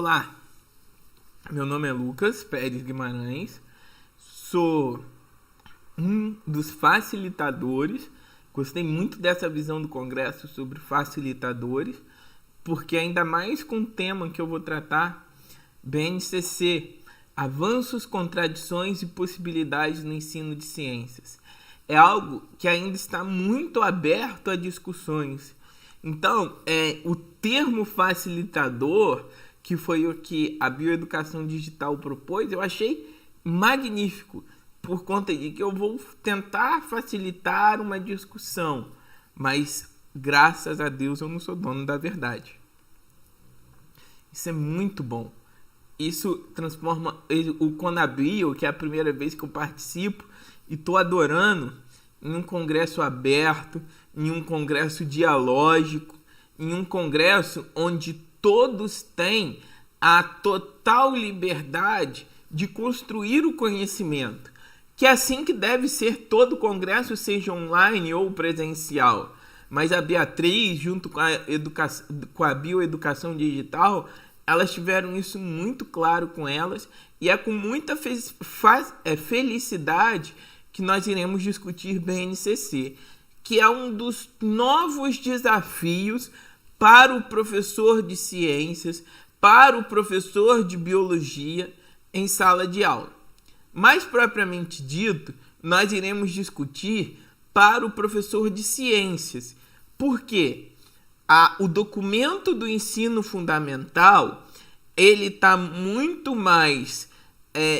Olá, meu nome é Lucas Pérez Guimarães, sou um dos facilitadores. Gostei muito dessa visão do Congresso sobre facilitadores, porque ainda mais com o tema que eu vou tratar, BNCC, avanços, contradições e possibilidades no ensino de ciências. É algo que ainda está muito aberto a discussões. Então, o termo facilitador, que foi o que a bioeducação digital propôs, eu achei magnífico, por conta de que eu vou tentar facilitar uma discussão, mas graças a Deus eu não sou dono da verdade. Isso é muito bom. Isso transforma o Conabio, que é a primeira vez que eu participo, e estou adorando, em um congresso aberto, em um congresso dialógico, em um congresso onde todos têm a total liberdade de construir o conhecimento, que é assim que deve ser todo congresso, seja online ou presencial. Mas a Beatriz, junto com a bioeducação digital, elas tiveram isso muito claro com elas, e é com muita felicidade que nós iremos discutir BNCC, que é um dos novos desafios para o professor de ciências, para o professor de biologia em sala de aula. Mais propriamente dito, nós iremos discutir para o professor de ciências, porque o documento do ensino fundamental ele está muito mais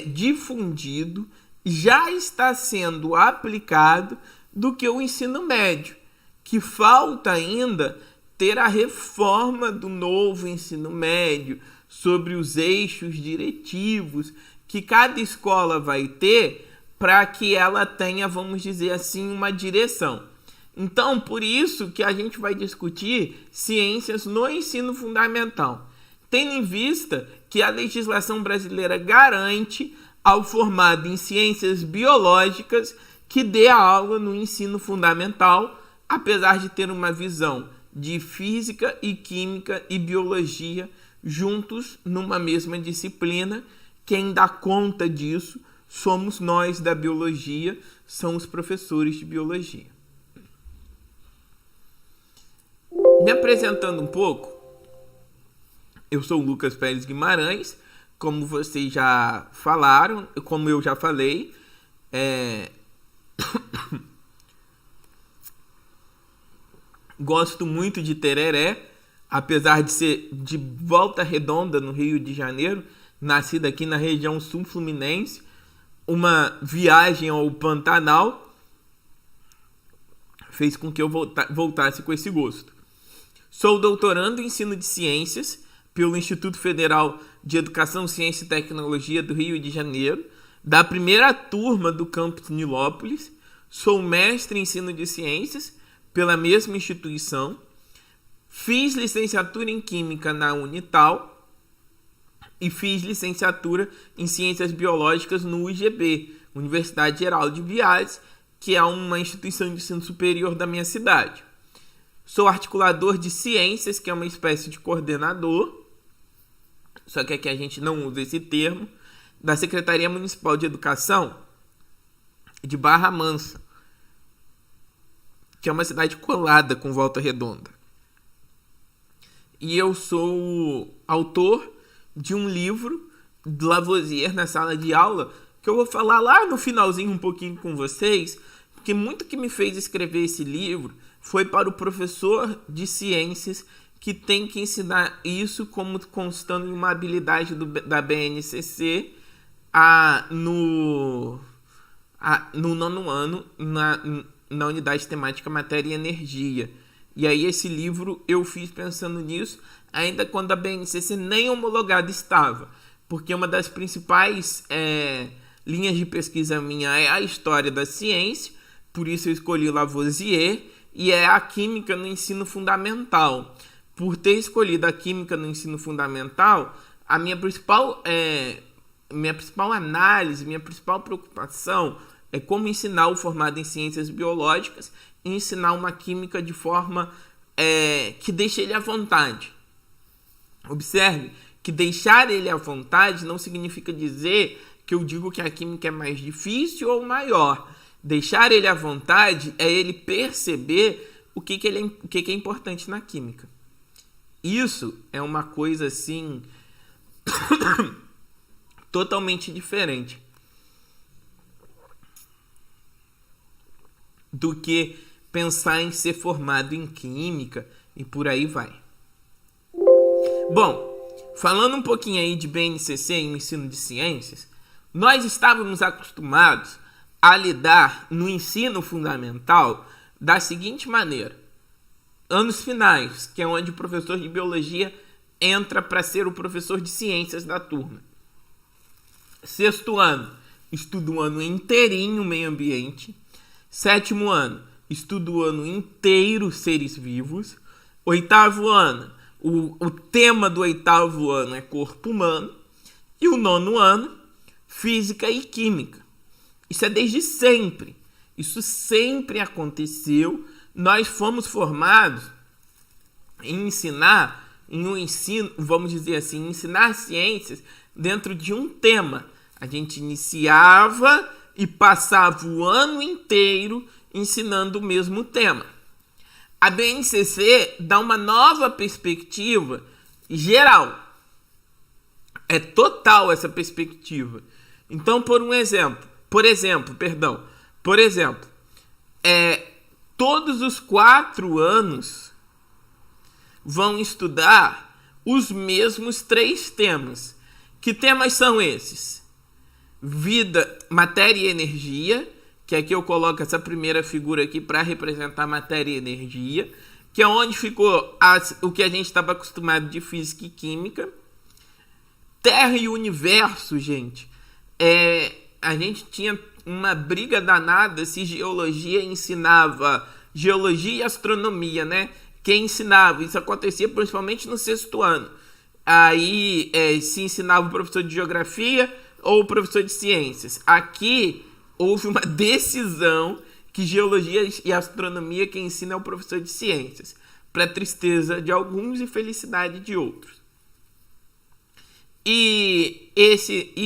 difundido, já está sendo aplicado do que o ensino médio, que falta ainda ter a reforma do novo ensino médio sobre os eixos diretivos que cada escola vai ter para que ela tenha, vamos dizer assim, uma direção. Então, por isso que a gente vai discutir ciências no ensino fundamental, tendo em vista que a legislação brasileira garante ao formado em ciências biológicas que dê a aula no ensino fundamental, apesar de ter uma visão de física e química e biologia juntos numa mesma disciplina. Quem dá conta disso somos nós da biologia, são os professores de biologia. Me apresentando um pouco, eu sou o Lucas Pérez Guimarães, como vocês já falaram, como eu já falei, gosto muito de Tereré, apesar de ser de Volta Redonda, no Rio de Janeiro, nascido aqui na região sul-fluminense. Uma viagem ao Pantanal fez com que eu voltasse com esse gosto. Sou doutorando em ensino de ciências pelo Instituto Federal de Educação, Ciência e Tecnologia do Rio de Janeiro, da primeira turma do campus Nilópolis. Sou mestre em ensino de ciências pela mesma instituição. Fiz licenciatura em Química na Unital e fiz licenciatura em Ciências Biológicas no UGB, Universidade Geral de Goiás, que é uma instituição de ensino superior da minha cidade. Sou articulador de ciências, que é uma espécie de coordenador, só que aqui a gente não usa esse termo, da Secretaria Municipal de Educação de Barra Mansa, que é uma cidade colada com Volta Redonda. E eu sou autor de um livro de Lavoisier na sala de aula, que eu vou falar lá no finalzinho um pouquinho com vocês, porque muito que me fez escrever esse livro foi para o professor de ciências que tem que ensinar isso como constando em uma habilidade da BNCC no nono ano, na unidade temática Matéria e Energia. E aí esse livro eu fiz pensando nisso, ainda quando a BNCC nem homologada estava, porque uma das principais linhas de pesquisa minha é a história da ciência, por isso eu escolhi Lavoisier, e é a química no ensino fundamental. Por ter escolhido a química no ensino fundamental, a minha principal análise, minha principal preocupação é como ensinar o formado em ciências biológicas e ensinar uma química de forma que deixe ele à vontade. Observe que deixar ele à vontade não significa dizer que eu digo que a química é mais difícil ou maior. Deixar ele à vontade é ele perceber o que é importante na química. Isso é uma coisa assim totalmente diferente do que pensar em ser formado em química e por aí vai. Bom, falando um pouquinho aí de BNCC e ensino de ciências, nós estávamos acostumados a lidar no ensino fundamental da seguinte maneira: anos finais, que é onde o professor de biologia entra para ser o professor de ciências da turma. Sexto ano, estuda o ano inteirinho meio ambiente. Sétimo ano, estuda o ano inteiro seres vivos. Oitavo ano, o tema do oitavo ano é corpo humano. E o nono ano, física e química. Isso é desde sempre. Isso sempre aconteceu. Nós fomos formados em um ensino, vamos dizer assim, ensinar ciências dentro de um tema. A gente iniciava e passava o ano inteiro ensinando o mesmo tema. A BNCC dá uma nova perspectiva geral. É total essa perspectiva. Então, por exemplo, todos os 4 anos vão estudar os mesmos 3 temas. Que temas são esses? Vida, matéria e energia, que aqui eu coloco essa primeira figura aqui para representar matéria e energia, que é onde ficou o que a gente estava acostumado de física e química. Terra e universo, gente. A gente tinha uma briga danada se geologia ensinava geologia e astronomia, né? Quem ensinava? Isso acontecia principalmente no sexto ano. Aí se ensinava o professor de geografia ou o professor de ciências. Aqui houve uma decisão que geologia e astronomia quem ensina é o professor de ciências, para tristeza de alguns e felicidade de outros. E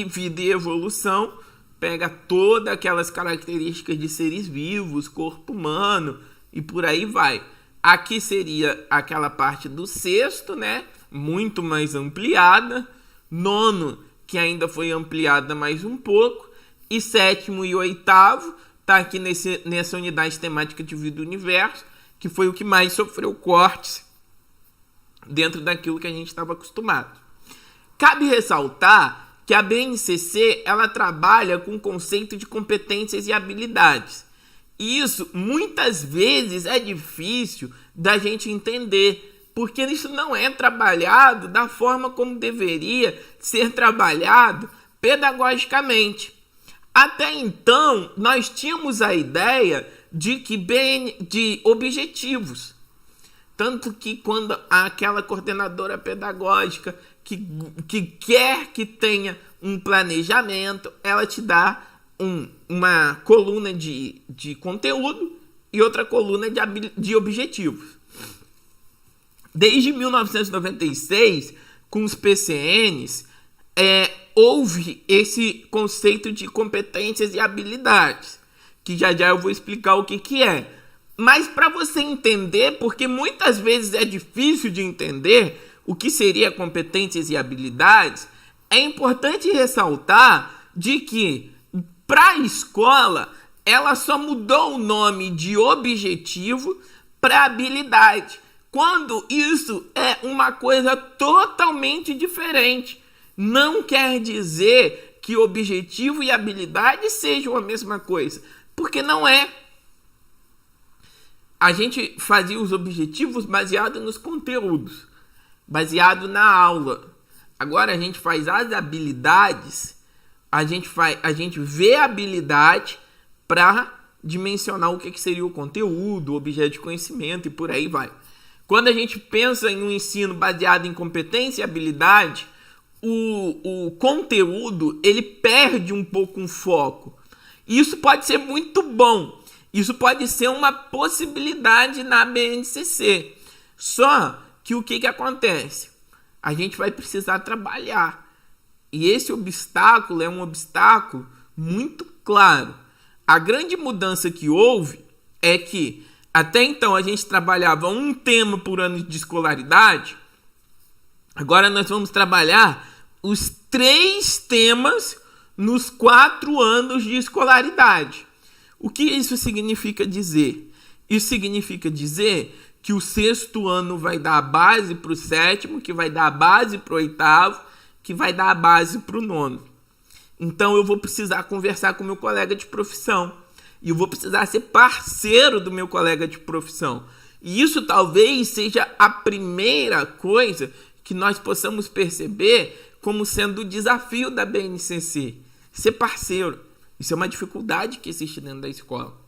vida e evolução pega todas aquelas características de seres vivos, corpo humano e por aí vai. Aqui seria aquela parte do sexto, né? Muito mais ampliada. Nono, que ainda foi ampliada mais um pouco. E sétimo e oitavo, tá aqui nessa unidade temática de vida e universo, que foi o que mais sofreu cortes dentro daquilo que a gente estava acostumado. Cabe ressaltar que a BNCC ela trabalha com o conceito de competências e habilidades. E isso, muitas vezes, é difícil da gente entender, porque isso não é trabalhado da forma como deveria ser trabalhado pedagogicamente. Até então, nós tínhamos a ideia de objetivos. Tanto que quando aquela coordenadora pedagógica que quer que tenha um planejamento, ela te dá uma coluna de conteúdo e outra coluna de objetivos. Desde 1996, com os PCNs, houve esse conceito de competências e habilidades, que já eu vou explicar o que é. Mas para você entender, porque muitas vezes é difícil de entender o que seria competências e habilidades, é importante ressaltar de que para a escola ela só mudou o nome de objetivo para habilidade, quando isso é uma coisa totalmente diferente. Não quer dizer que objetivo e habilidade sejam a mesma coisa, porque não é. A gente fazia os objetivos baseado nos conteúdos, baseado na aula. Agora a gente faz as habilidades, a gente vê a habilidade para dimensionar o que seria o conteúdo, o objeto de conhecimento e por aí vai. Quando a gente pensa em um ensino baseado em competência e habilidade, o conteúdo ele perde um pouco o foco. Isso pode ser muito bom. Isso pode ser uma possibilidade na BNCC. Só que o que acontece? a gente vai precisar trabalhar. E esse obstáculo é um obstáculo muito claro. A grande mudança que houve é que até então a gente trabalhava um tema por ano de escolaridade. Agora nós vamos trabalhar os 3 temas nos 4 anos de escolaridade. O que isso significa dizer? Isso significa dizer que o 6º ano vai dar a base para o 7º, que vai dar a base para o 8º, que vai dar a base para o 9º. Então eu vou precisar conversar com o meu colega de profissão. E eu vou precisar ser parceiro do meu colega de profissão. E isso talvez seja a primeira coisa que nós possamos perceber como sendo o desafio da BNCC. Ser parceiro. Isso é uma dificuldade que existe dentro da escola.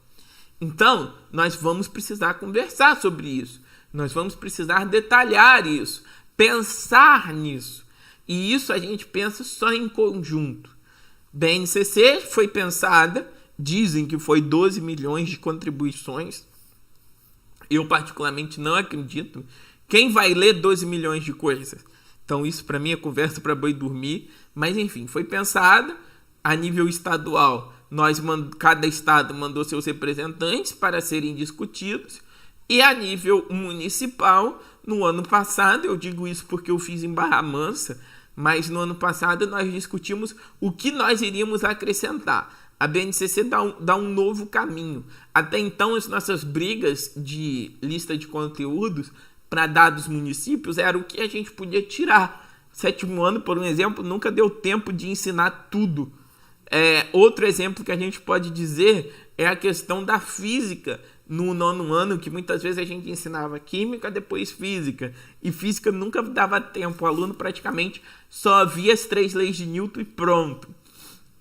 Então, nós vamos precisar conversar sobre isso. Nós vamos precisar detalhar isso. Pensar nisso. E isso a gente pensa só em conjunto. BNCC foi pensada, dizem que foi 12 milhões de contribuições. Eu particularmente não acredito. Quem vai ler 12 milhões de coisas? Então isso para mim é conversa para boi dormir. Mas enfim, foi pensada a nível estadual. Cada estado mandou seus representantes para serem discutidos. E a nível municipal, no ano passado, eu digo isso porque eu fiz em Barra Mansa, mas no ano passado nós discutimos o que nós iríamos acrescentar. A BNCC dá um novo caminho. Até então, as nossas brigas de lista de conteúdos para dados municípios era o que a gente podia tirar. 7º ano, por exemplo, nunca deu tempo de ensinar tudo. Outro exemplo que a gente pode dizer é a questão da física no 9º ano, que muitas vezes a gente ensinava química, depois física. E física nunca dava tempo. O aluno praticamente só via as 3 leis de Newton e pronto.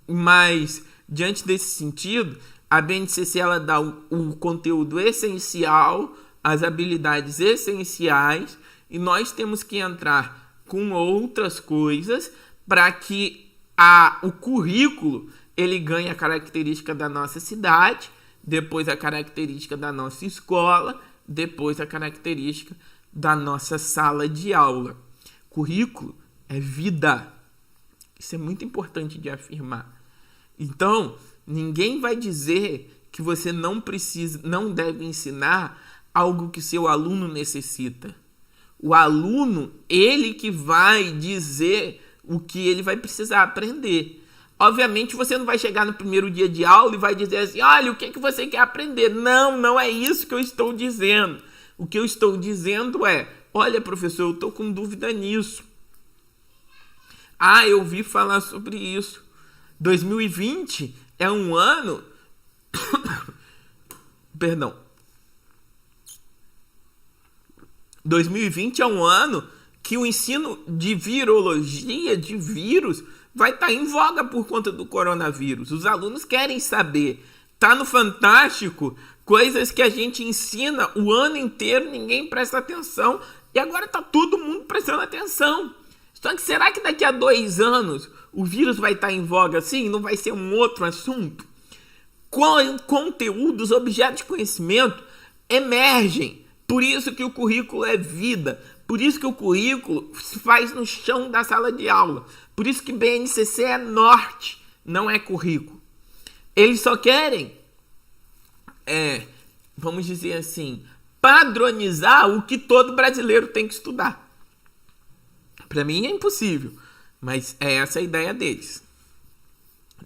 Mas diante desse sentido, a BNCC ela dá o conteúdo essencial, as habilidades essenciais, e nós temos que entrar com outras coisas para que o currículo ele ganhe a característica da nossa cidade, depois a característica da nossa escola, depois a característica da nossa sala de aula. Currículo é vida. Isso é muito importante de afirmar. Então, ninguém vai dizer que você não deve ensinar algo que seu aluno necessita. O aluno, ele que vai dizer o que ele vai precisar aprender. Obviamente, você não vai chegar no primeiro dia de aula e vai dizer assim, olha, o que você quer aprender? Não, não é isso que eu estou dizendo. O que eu estou dizendo é, olha, professor, eu estou com dúvida nisso. Eu ouvi falar sobre isso. 2020 é um ano... Perdão. 2020 é um ano que o ensino de virologia, de vírus, vai estar em voga por conta do coronavírus. Os alunos querem saber. Tá no Fantástico, coisas que a gente ensina o ano inteiro, ninguém presta atenção. E agora tá todo mundo prestando atenção. Só que será que daqui a 2 anos o vírus vai estar em voga assim? Não vai ser um outro assunto? Conteúdos, objetos de conhecimento emergem. Por isso que o currículo é vida. Por isso que o currículo se faz no chão da sala de aula. Por isso que BNCC é norte, não é currículo. Eles só querem, vamos dizer assim, padronizar o que todo brasileiro tem que estudar. Para mim é impossível, mas é essa a ideia deles.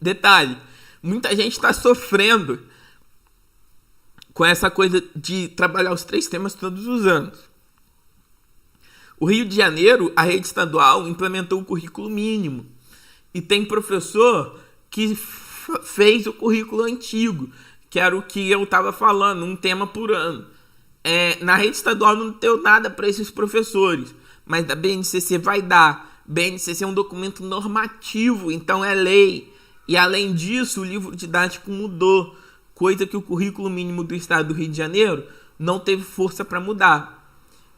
Detalhe, muita gente está sofrendo com essa coisa de trabalhar os 3 temas todos os anos. O Rio de Janeiro, a rede estadual, implementou o currículo mínimo. E tem professor que fez o currículo antigo, que era o que eu estava falando, um tema por ano. Na rede estadual não deu nada para esses professores, mas da BNCC vai dar. BNCC é um documento normativo, então é lei. E além disso, o livro didático mudou, coisa que o currículo mínimo do estado do Rio de Janeiro não teve força para mudar.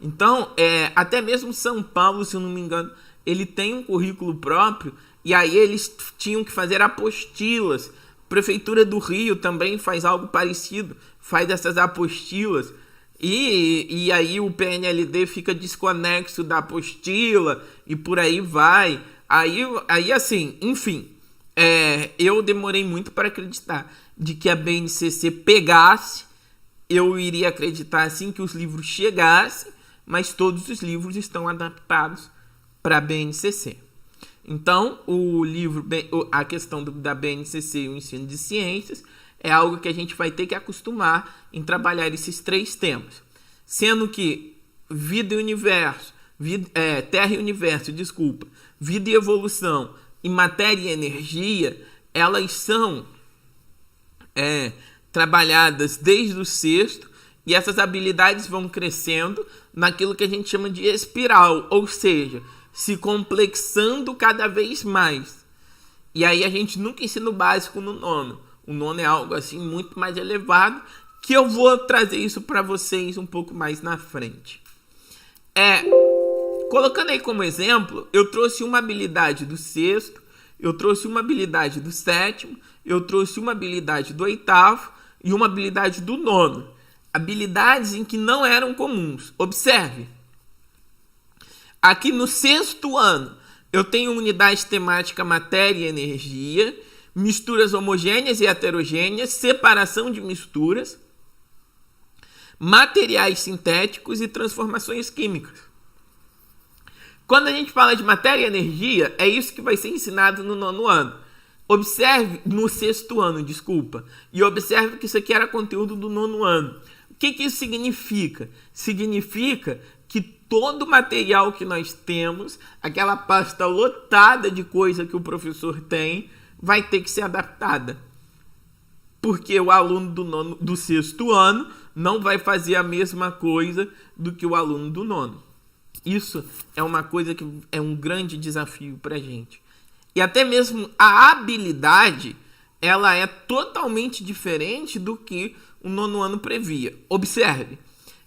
Então, até mesmo São Paulo, se eu não me engano, ele tem um currículo próprio, e aí eles tinham que fazer apostilas. A Prefeitura do Rio também faz algo parecido, faz essas apostilas. E aí o PNLD fica desconexo da apostila e por aí vai. Aí assim, enfim, eu demorei muito para acreditar de que a BNCC pegasse. Eu iria acreditar assim que os livros chegassem, mas todos os livros estão adaptados para a BNCC. Então, a questão da BNCC e o ensino de ciências é algo que a gente vai ter que acostumar em trabalhar esses 3 temas. Sendo que vida e universo, terra e universo, vida e evolução e matéria e energia, elas são trabalhadas desde o 6º, e essas habilidades vão crescendo naquilo que a gente chama de espiral, ou seja, se complexando cada vez mais. E aí a gente nunca ensina o básico no 9º. O 9º é algo assim muito mais elevado, que eu vou trazer isso para vocês um pouco mais na frente. Colocando aí como exemplo, eu trouxe uma habilidade do 6º, eu trouxe uma habilidade do 7º, eu trouxe uma habilidade do 8º e uma habilidade do 9º. Habilidades em que não eram comuns. Observe. Aqui no 6º ano, eu tenho unidade temática matéria e energia, misturas homogêneas e heterogêneas, separação de misturas, materiais sintéticos e transformações químicas. Quando a gente fala de matéria e energia, é isso que vai ser ensinado no 9º ano. Observe, no 6º ano, e observe que isso aqui era conteúdo do 9º ano. O que isso significa? Significa que todo o material que nós temos, aquela pasta lotada de coisa que o professor tem, vai ter que ser adaptada. Porque o aluno do 6º ano não vai fazer a mesma coisa do que o aluno do 9º. Isso é uma coisa que é um grande desafio para a gente. E até mesmo a habilidade, ela é totalmente diferente do que o 9º ano previa. Observe.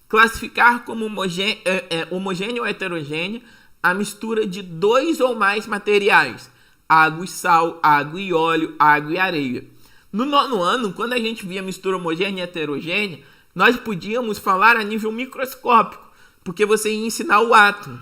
Classificar como homogêneo ou heterogênea a mistura de 2 ou mais materiais. Água e sal, água e óleo, água e areia. No 9º ano, quando a gente via mistura homogênea e heterogênea, nós podíamos falar a nível microscópico, porque você ia ensinar o átomo.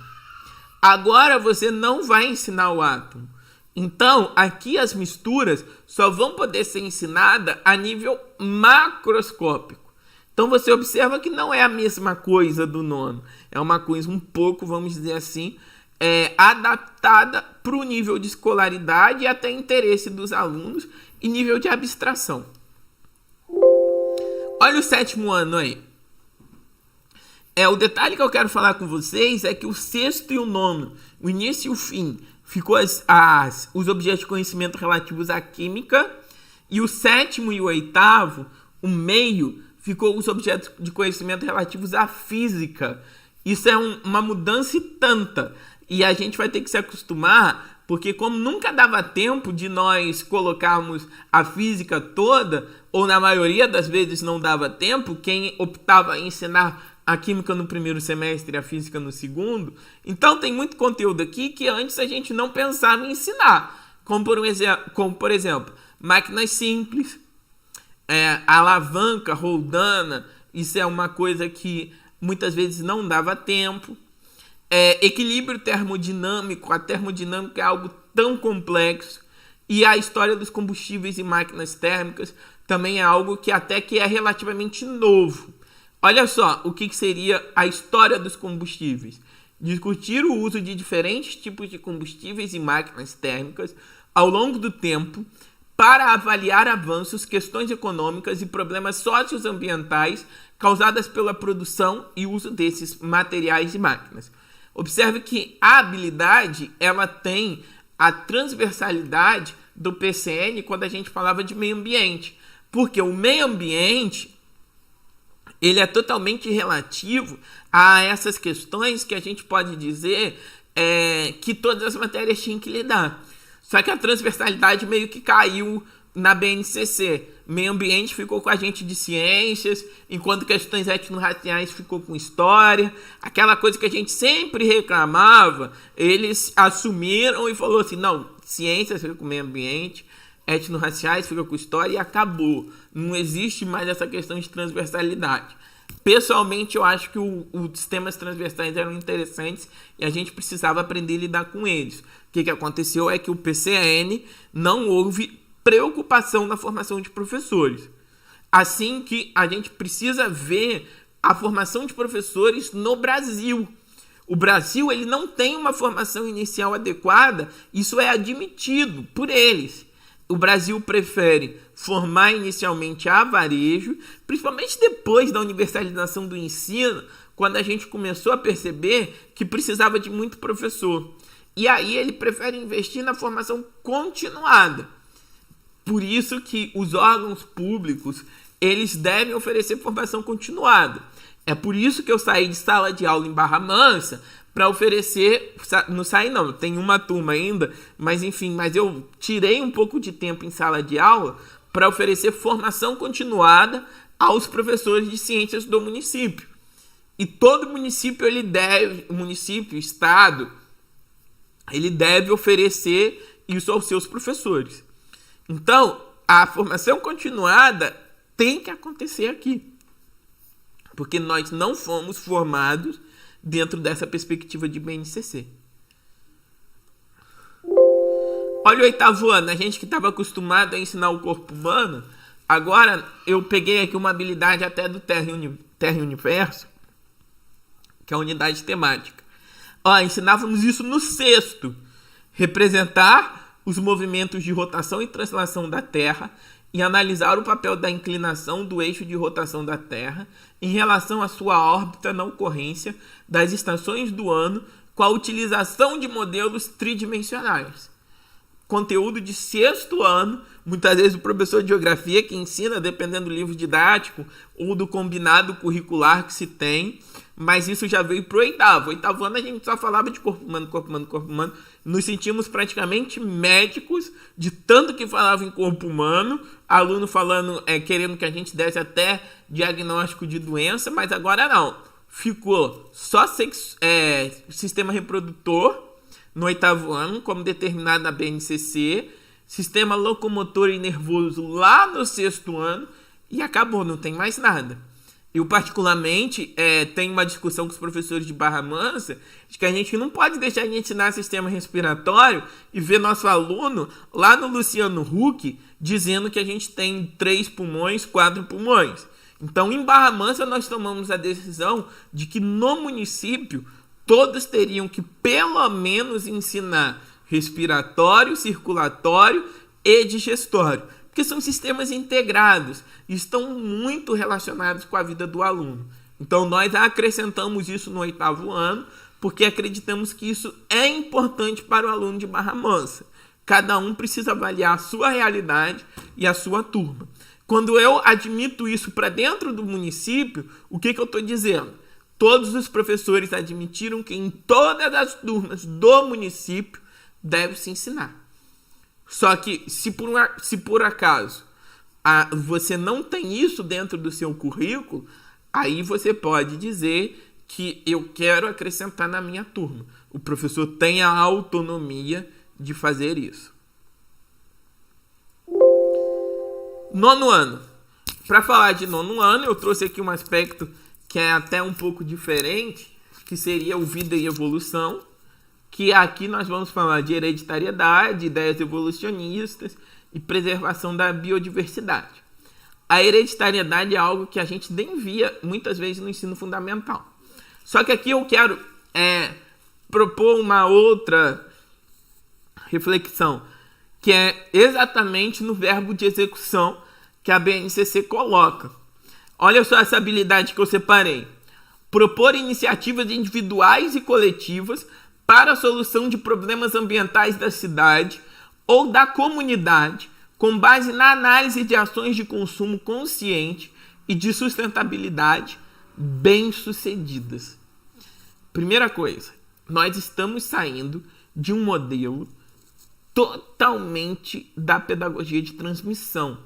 Agora você não vai ensinar o átomo. Então, aqui as misturas só vão poder ser ensinadas a nível macroscópico. Então, você observa que não é a mesma coisa do 9º. É uma coisa um pouco, vamos dizer assim, adaptada para o nível de escolaridade e até interesse dos alunos e nível de abstração. Olha o 7º ano aí. O detalhe que eu quero falar com vocês é que o 6º e o 9º, o início e o fim, ficou os objetos de conhecimento relativos à química, e o 7º e o 8º, o meio, ficou os objetos de conhecimento relativos à física. Isso é uma mudança e tanta, e a gente vai ter que se acostumar, porque como nunca dava tempo de nós colocarmos a física toda, ou na maioria das vezes não dava tempo, quem optava em ensinar a química no 1º semestre e a física no 2º. Então tem muito conteúdo aqui que antes a gente não pensava em ensinar. Como por exemplo, máquinas simples, alavanca, roldana, isso é uma coisa que muitas vezes não dava tempo. Equilíbrio termodinâmico, a termodinâmica é algo tão complexo. E a história dos combustíveis e máquinas térmicas também é algo que até que é relativamente novo. Olha só o que seria a história dos combustíveis. Discutir o uso de diferentes tipos de combustíveis e máquinas térmicas ao longo do tempo para avaliar avanços, questões econômicas e problemas socioambientais causadas pela produção e uso desses materiais e máquinas. Observe que a habilidade, ela tem a transversalidade do PCN quando a gente falava de meio ambiente. Porque o meio ambiente, ele é totalmente relativo a essas questões que a gente pode dizer que todas as matérias tinham que lidar. Só que a transversalidade meio que caiu na BNCC. Meio ambiente ficou com a gente de ciências, enquanto questões étnico-raciais ficou com história. Aquela coisa que a gente sempre reclamava, eles assumiram e falou assim, não, ciências fica com meio ambiente, étnico-raciais fica com história e acabou. Não existe mais essa questão de transversalidade. Pessoalmente, eu acho que os temas transversais eram interessantes e a gente precisava aprender a lidar com eles. O que aconteceu é que o PCN não houve preocupação na formação de professores. Assim que a gente precisa ver a formação de professores no Brasil. O Brasil ele não tem uma formação inicial adequada, isso é admitido por eles. O Brasil prefere formar inicialmente a varejo, principalmente depois da universalização do ensino, quando a gente começou a perceber que precisava de muito professor. E aí ele prefere investir na formação continuada. Por isso que os órgãos públicos, eles devem oferecer formação continuada. É por isso que eu saí de sala de aula em Barra Mansa para oferecer, não saí não, tem uma turma ainda, mas enfim, mas eu tirei um pouco de tempo em sala de aula para oferecer formação continuada aos professores de ciências do município. E todo município, estado, ele deve oferecer isso aos seus professores. Então, a formação continuada tem que acontecer aqui. Porque nós não fomos formados dentro dessa perspectiva de BNCC. Olha o 8º ano, a gente que estava acostumado a ensinar o corpo humano, agora eu peguei aqui uma habilidade até do Terra e Universo, que é a unidade temática. Ensinávamos isso no 6º, representar os movimentos de rotação e translação da Terra e analisar o papel da inclinação do eixo de rotação da Terra em relação à sua órbita na ocorrência das estações do ano com a utilização de modelos tridimensionais. Conteúdo de 6º ano, muitas vezes o professor de geografia que ensina, dependendo do livro didático ou do combinado curricular que se tem, mas isso já veio para o 8º. 8º ano a gente só falava de corpo humano, corpo humano, corpo humano. Nos sentimos praticamente médicos de tanto que falava em corpo humano, aluno falando, querendo que a gente desse até diagnóstico de doença, mas agora não. Ficou só sistema reprodutor no 8º ano, como determinado na BNCC, sistema locomotor e nervoso lá no 6º ano, e acabou, não tem mais nada. Eu, particularmente, tenho uma discussão com os professores de Barra Mansa de que a gente não pode deixar de ensinar sistema respiratório e ver nosso aluno lá no Luciano Huck dizendo que a gente tem 3 pulmões, 4 pulmões. Então, em Barra Mansa, nós tomamos a decisão de que no município todos teriam que, pelo menos, ensinar respiratório, circulatório e digestório. Porque são sistemas integrados e estão muito relacionados com a vida do aluno. Então, nós acrescentamos isso no 8º ano, porque acreditamos que isso é importante para o aluno de Barra Mansa. Cada um precisa avaliar a sua realidade e a sua turma. Quando eu admito isso para dentro do município, o que eu estou dizendo? Todos os professores admitiram que em todas as turmas do município deve se ensinar. Só que, se por acaso você não tem isso dentro do seu currículo, aí você pode dizer que eu quero acrescentar na minha turma. O professor tem a autonomia de fazer isso. 9º ano. Para falar de 9º ano, eu trouxe aqui um aspecto que é até um pouco diferente, que seria o vida e evolução, que aqui nós vamos falar de hereditariedade, ideias evolucionistas e preservação da biodiversidade. A hereditariedade é algo que a gente nem via muitas vezes no ensino fundamental. Só que aqui eu quero propor uma outra reflexão, que é exatamente no verbo de execução que a BNCC coloca. Olha só essa habilidade que eu separei. Propor iniciativas individuais e coletivas para a solução de problemas ambientais da cidade ou da comunidade, com base na análise de ações de consumo consciente e de sustentabilidade bem-sucedidas. Primeira coisa, nós estamos saindo de um modelo totalmente da pedagogia de transmissão,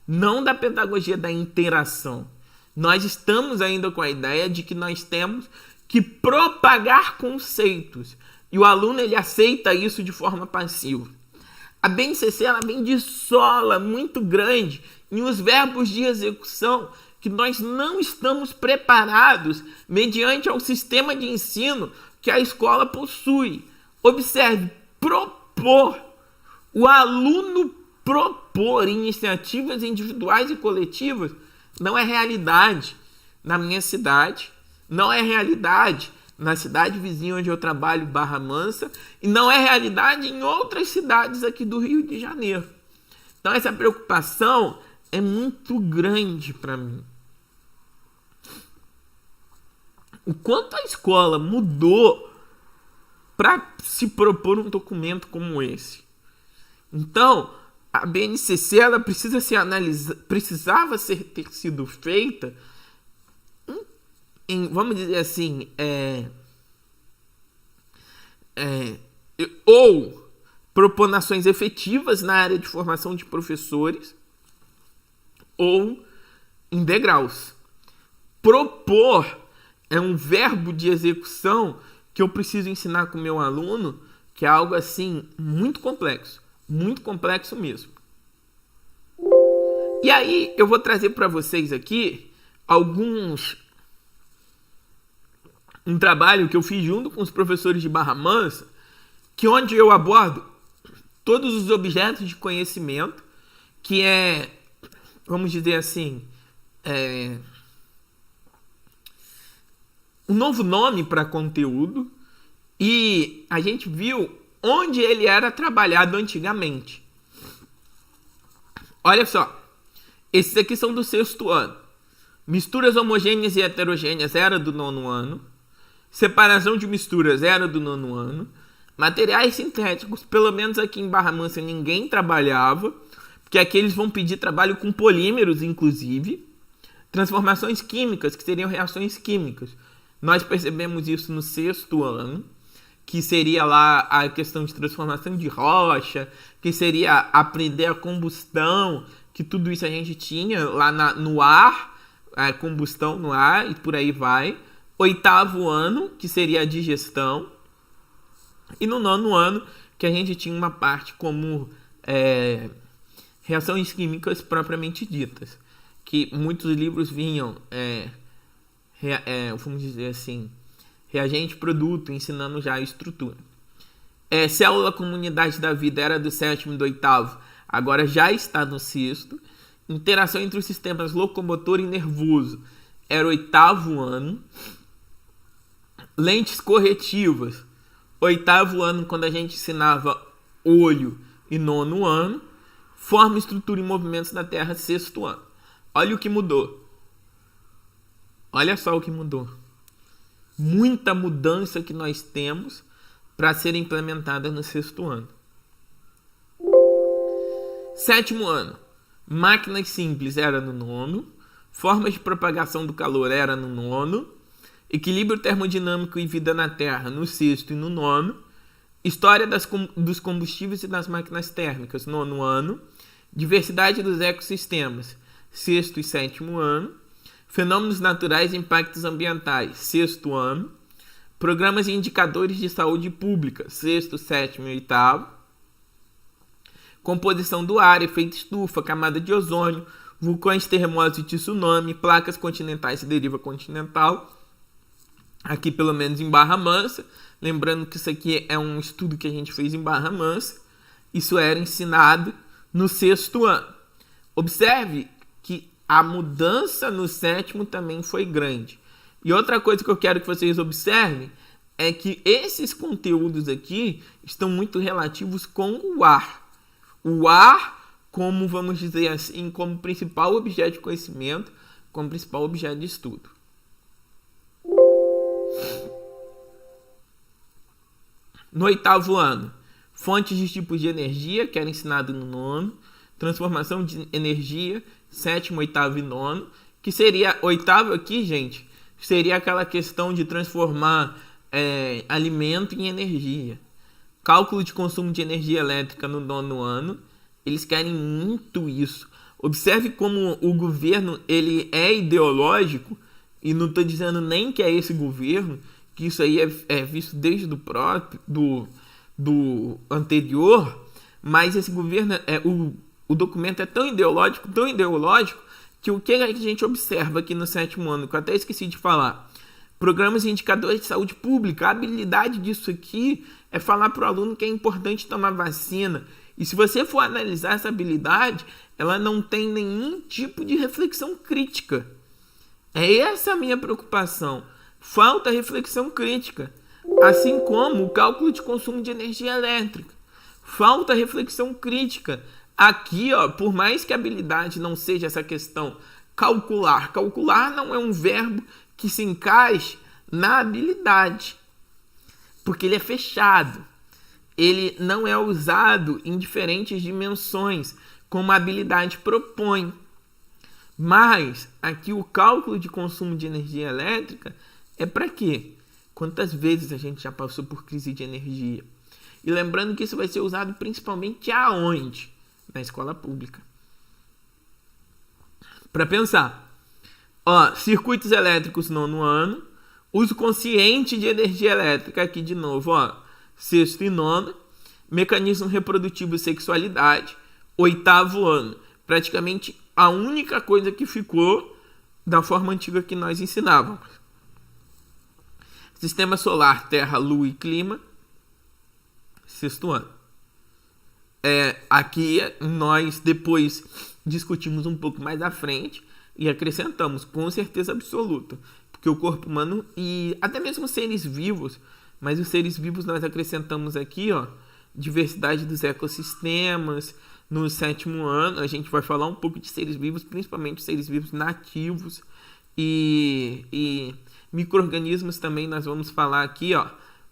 não da pedagogia da interação. Nós estamos ainda com a ideia de que nós temos que propagar conceitos, e o aluno ele aceita isso de forma passiva. A BNCC ela vem de sola muito grande em os verbos de execução que nós não estamos preparados mediante ao sistema de ensino que a escola possui. Observe, propor. O aluno propor iniciativas individuais e coletivas não é realidade na minha cidade, não é realidade na cidade vizinha onde eu trabalho, Barra Mansa, e não é realidade em outras cidades aqui do Rio de Janeiro. Então essa preocupação é muito grande para mim. O quanto a escola mudou para se propor um documento como esse. Então, a BNCC ela precisa ser precisava ter sido feita vamos dizer assim, ou propondo ações efetivas na área de formação de professores, ou em degraus. Propor é um verbo de execução que eu preciso ensinar com o meu aluno, que é algo assim muito complexo mesmo. E aí eu vou trazer para vocês aqui um trabalho que eu fiz junto com os professores de Barra Mansa, onde eu abordo todos os objetos de conhecimento, que vamos dizer assim, um novo nome para conteúdo, e a gente viu onde ele era trabalhado antigamente. Olha só, esses aqui são do 6º ano. Misturas homogêneas e heterogêneas era do 9º ano. Separação de misturas era do 9º ano. Materiais sintéticos, pelo menos aqui em Barra Mansa, ninguém trabalhava, porque aqui eles vão pedir trabalho com polímeros, inclusive. Transformações químicas, que seriam reações químicas. Nós percebemos isso no 6º ano, que seria lá a questão de transformação de rocha, que seria aprender a combustão, que tudo isso a gente tinha lá no ar, a combustão no ar e por aí vai. 8º ano, que seria a digestão. E no 9º ano, que a gente tinha uma parte como reações químicas propriamente ditas. Que muitos livros vinham, vamos dizer assim, reagente, produto, ensinando já a estrutura. Célula comunidade da vida era do 7º e do 8º, agora já está no 6º. Interação entre os sistemas locomotor e nervoso era 8º ano. Lentes corretivas, 8º ano, quando a gente ensinava olho, e 9º ano. Forma, estrutura e movimentos da Terra, 6º ano. Olha o que mudou. Olha só o que mudou. Muita mudança que nós temos para ser implementada no 6º ano. 7º ano. Máquinas simples era no 9º. Formas de propagação do calor era no 9º. Equilíbrio termodinâmico e vida na Terra no 6º e no 9º. História dos combustíveis e das máquinas térmicas, 9º ano. Diversidade dos ecossistemas, 6º e 7º ano. Fenômenos naturais e impactos ambientais, 6º ano. Programas e indicadores de saúde pública, 6º, 7º e 8º. Composição do ar, efeito estufa, camada de ozônio, vulcões, terremotos e tsunami, placas continentais e deriva continental. Aqui pelo menos em Barra Mansa. Lembrando que isso aqui é um estudo que a gente fez em Barra Mansa. Isso era ensinado no 6º ano. Observe que a mudança no 7º também foi grande. E outra coisa que eu quero que vocês observem é que esses conteúdos aqui estão muito relativos com o ar. O ar como, vamos dizer assim, como principal objeto de conhecimento, como principal objeto de estudo. No 8º ano, fontes de tipos de energia, que era ensinado no 9º, transformação de energia, 7º, 8º e 9º, que seria, 8º aqui, gente, seria aquela questão de transformar alimento em energia. Cálculo de consumo de energia elétrica no 9º ano, eles querem muito isso. Observe como o governo ele é ideológico, e não estou dizendo nem que é esse governo, que isso aí é visto desde do anterior, mas esse governo, o documento é tão ideológico, que o que a gente observa aqui no 7º ano, que eu até esqueci de falar, programas e indicadores de saúde pública, a habilidade disso aqui é falar para o aluno que é importante tomar vacina. E se você for analisar essa habilidade, ela não tem nenhum tipo de reflexão crítica. É essa a minha preocupação. Falta reflexão crítica. Assim como o cálculo de consumo de energia elétrica. Falta reflexão crítica. Aqui, ó, por mais que a habilidade não seja essa questão calcular. Calcular não é um verbo que se encaixe na habilidade. Porque ele é fechado. Ele não é usado em diferentes dimensões, como a habilidade propõe. Mas aqui o cálculo de consumo de energia elétrica é para quê? Quantas vezes a gente já passou por crise de energia? E lembrando que isso vai ser usado principalmente aonde? Na escola pública. Para pensar. Ó, circuitos elétricos 9º ano. Uso consciente de energia elétrica. Aqui de novo, ó. 6º e 9º. Mecanismo reprodutivo e sexualidade. 8º ano. Praticamente a única coisa que ficou da forma antiga que nós ensinávamos. Sistema solar, terra, lua e clima. 6º ano. Aqui nós depois discutimos um pouco mais à frente e acrescentamos com certeza absoluta. Porque o corpo humano e até mesmo seres vivos, mas os seres vivos nós acrescentamos aqui, ó, diversidade dos ecossistemas. No 7º ano a gente vai falar um pouco de seres vivos, principalmente seres vivos nativos e micro-organismos também. Nós vamos falar aqui, ó,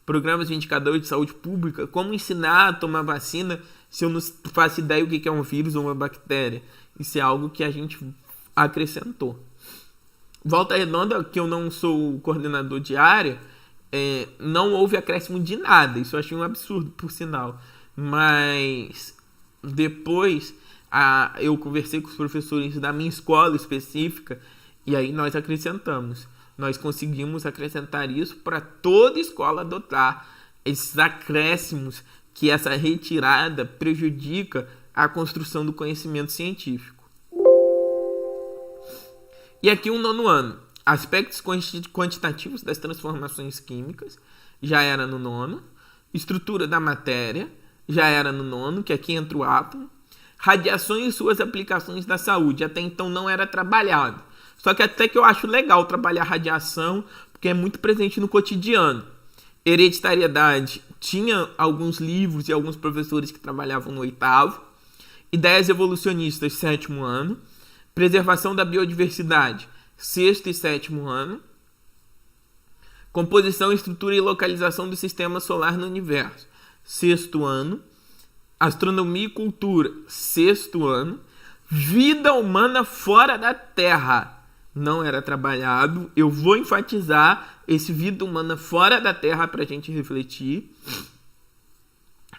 programas de indicadores de saúde pública, como ensinar a tomar vacina se eu não faço ideia o que é um vírus ou uma bactéria. Isso é algo que a gente acrescentou. Volta Redonda, que eu não sou coordenador de área, não houve acréscimo de nada. Isso eu achei um absurdo, por sinal. Mas depois eu conversei com os professores da minha escola específica e aí nós acrescentamos. Nós conseguimos acrescentar isso para toda escola adotar esses acréscimos que essa retirada prejudica a construção do conhecimento científico. E aqui o 9º ano. Aspectos quantitativos das transformações químicas, já era no 9º. Estrutura da matéria, já era no 9º, que aqui entra o átomo. Radiações e suas aplicações na saúde, até então não era trabalhado. Só que até que eu acho legal trabalhar radiação, porque é muito presente no cotidiano. Hereditariedade, tinha alguns livros e alguns professores que trabalhavam no 8º. Ideias evolucionistas, 7º ano. Preservação da biodiversidade, 6º e 7º ano. Composição, estrutura e localização do sistema solar no universo, 6º ano. Astronomia e cultura, 6º ano. Vida humana fora da Terra, não era trabalhado. Eu vou enfatizar esse vida humana fora da Terra para a gente refletir.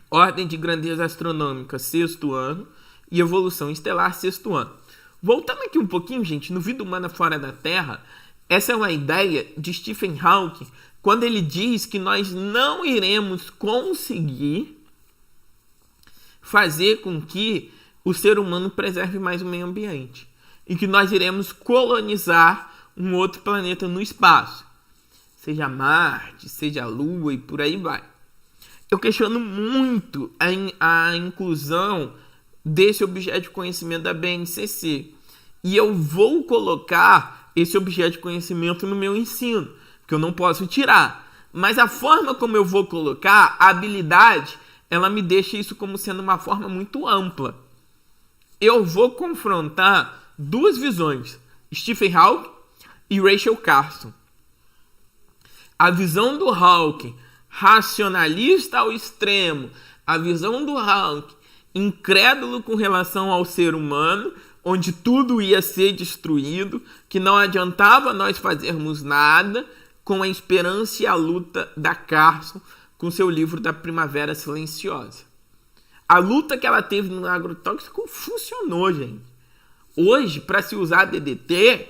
Ordem de grandeza astronômica, 6º ano. E evolução estelar, 6º ano. Voltando aqui um pouquinho, gente, no vida humana fora da Terra, essa é uma ideia de Stephen Hawking, quando ele diz que nós não iremos conseguir fazer com que o ser humano preserve mais o meio ambiente e que nós iremos colonizar um outro planeta no espaço, seja Marte, seja a Lua e por aí vai. Eu questiono muito a inclusão desse objeto de conhecimento da BNCC e eu vou colocar esse objeto de conhecimento no meu ensino, que eu não posso tirar, mas a forma como eu vou colocar, a habilidade, ela me deixa isso como sendo uma forma muito ampla. Eu vou confrontar duas visões, Stephen Hawking e Rachel Carson. A visão do Hawking, racionalista ao extremo, a visão do Hawking, incrédulo com relação ao ser humano, onde tudo ia ser destruído, que não adiantava nós fazermos nada, com a esperança e a luta da Carson, com seu livro da Primavera Silenciosa. A luta que ela teve no agrotóxico funcionou, gente. Hoje, para se usar DDT,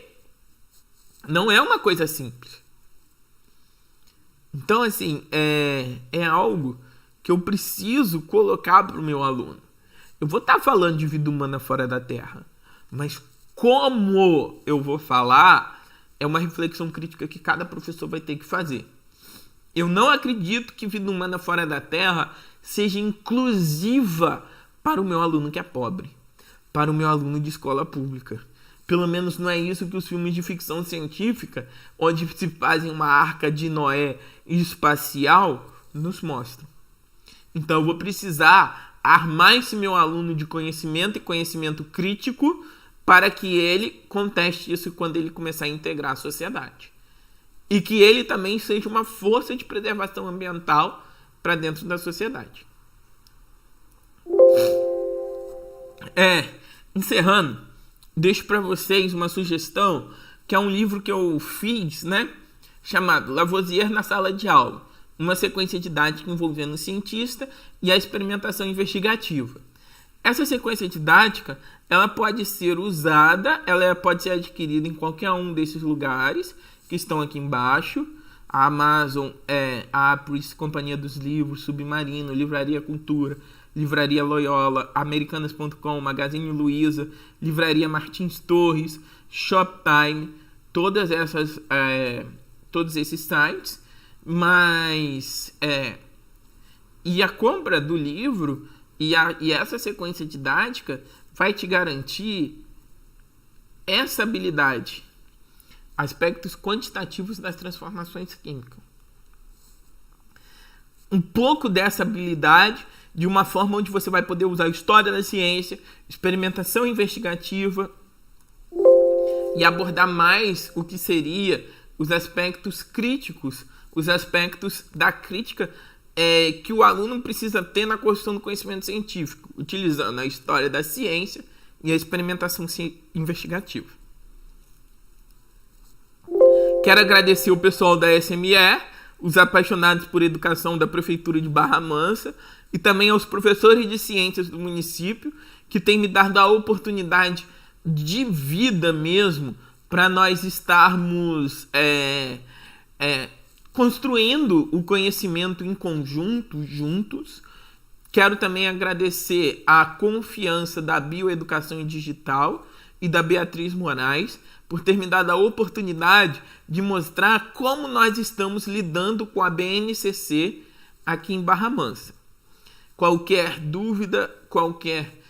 não é uma coisa simples. Então, assim, é algo que eu preciso colocar para o meu aluno. Eu vou estar falando de vida humana fora da Terra, mas como eu vou falar é uma reflexão crítica que cada professor vai ter que fazer. Eu não acredito que Vida Humana Fora da Terra seja inclusiva para o meu aluno que é pobre, para o meu aluno de escola pública. Pelo menos não é isso que os filmes de ficção científica, onde se fazem uma arca de Noé espacial, nos mostram. Então eu vou precisar armar esse meu aluno de conhecimento e conhecimento crítico para que ele conteste isso quando ele começar a integrar a sociedade. E que ele também seja uma força de preservação ambiental para dentro da sociedade. Encerrando, deixo para vocês uma sugestão, que é um livro que eu fiz, chamado Lavoisier na Sala de Aula, uma sequência didática envolvendo o cientista e a experimentação investigativa. Essa sequência didática, ela pode ser usada, ela pode ser adquirida em qualquer um desses lugares que estão aqui embaixo. A Amazon, a Apris, Companhia dos Livros, Submarino, Livraria Cultura, Livraria Loyola, Americanas.com, Magazine Luiza, Livraria Martins Torres, Shoptime, todos esses sites. Mas e a compra do livro e essa sequência didática vai te garantir essa habilidade, aspectos quantitativos das transformações químicas. Um pouco dessa habilidade de uma forma onde você vai poder usar história da ciência, experimentação investigativa e abordar mais o que seria os aspectos críticos, os aspectos da crítica que o aluno precisa ter na construção do conhecimento científico, utilizando a história da ciência e a experimentação investigativa. Quero agradecer o pessoal da SME, os apaixonados por educação da Prefeitura de Barra Mansa e também aos professores de ciências do município que têm me dado a oportunidade de vida mesmo para nós estarmos construindo o conhecimento em conjunto, juntos. Quero também agradecer a confiança da Bioeducação Digital e da Beatriz Moraes por ter me dado a oportunidade de mostrar como nós estamos lidando com a BNCC aqui em Barra Mansa. Qualquer dúvida, qualquer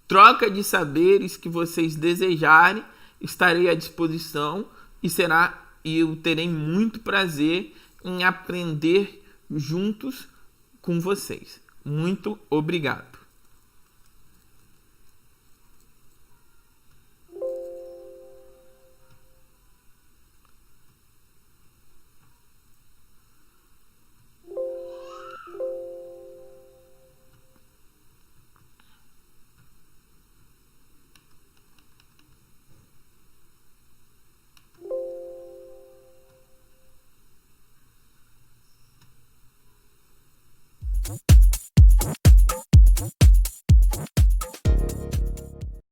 troca de saberes que vocês desejarem, estarei à disposição e eu terei muito prazer em aprender juntos com vocês. Muito obrigado.